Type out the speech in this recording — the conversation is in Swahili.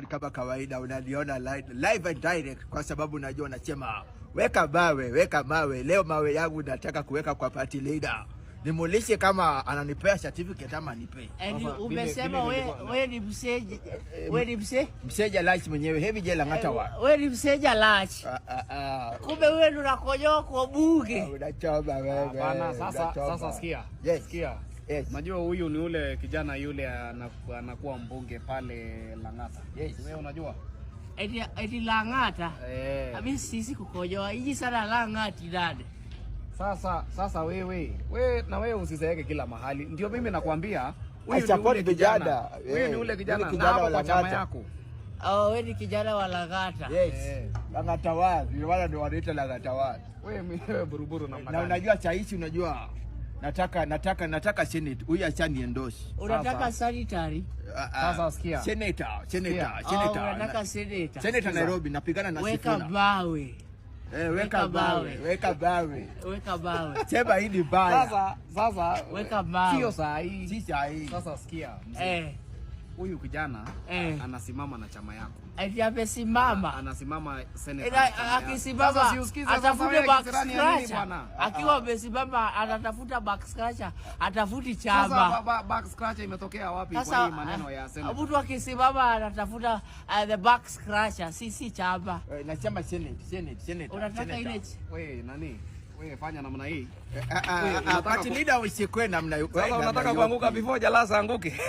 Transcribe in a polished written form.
Kama kawaida unaniona live and direct kwa sababu najua unasema weka mawe. Leo mawe yangu nataka kuweka kwa party leader. Nimulishe kama ananipea certificate ama nipe. Umesema wewe ni mseja. Wewe ni mseja lunch mwenyewe heavy jela ngata wa. Wewe ni mseja lunch. Kumbe wewe ndo unakojoa kwa bunge. Unachoma wewe. Bana sasa sikia. Yes. Sikia. Yes. Unajua huyu ni ule kijana yule anakuwa mbunge pale Lang'ata. Yes. Wewe unajua? Eti Lang'ata. Mimi sisi kukojoa. Hiji sana Lang'ati dada. Sasa wewe na wewe usizeeke kila mahali. Ndio mimi nakwambia huyu ni ule kijana. Wewe ni ule kijana na hapo kwa chama yako. Wewe ni kijana wa Lang'ata. Yes. Lang'ata wapi? Wala ndio wanaita Lang'ata wapi? Wewe buruburu namna gani? Na unajua chaishi unajua nataka senate huyu achani endorse. Unataka sanitary? Sasa sikia. Senator. Unataka senator. Senator Nairobi napigana na Sifuna. Weka bawe. Weka bawe. Sema hii ni baya. Sasa weka bawe. Sio saa hii. Si saa hii. Sasa sikia. Huyu kijana anasimama na chama yako. Eti amesimama. Anasimama senator. Akisimama atafuta back scratcher. Akiwa amesimama anatafuta back scratcher, atafuti chama. Sasa back scratcher imetokea wapi kwa hii maneno ya senator? Mtu akisimama anatafuta the back scratcher, si chama. Na chama senate. Unataka ile wewe nani? Wewe fanya namna hii. Party leader usikwe namna hiyo. Sasa unataka kuanguka before Jalasa anguke.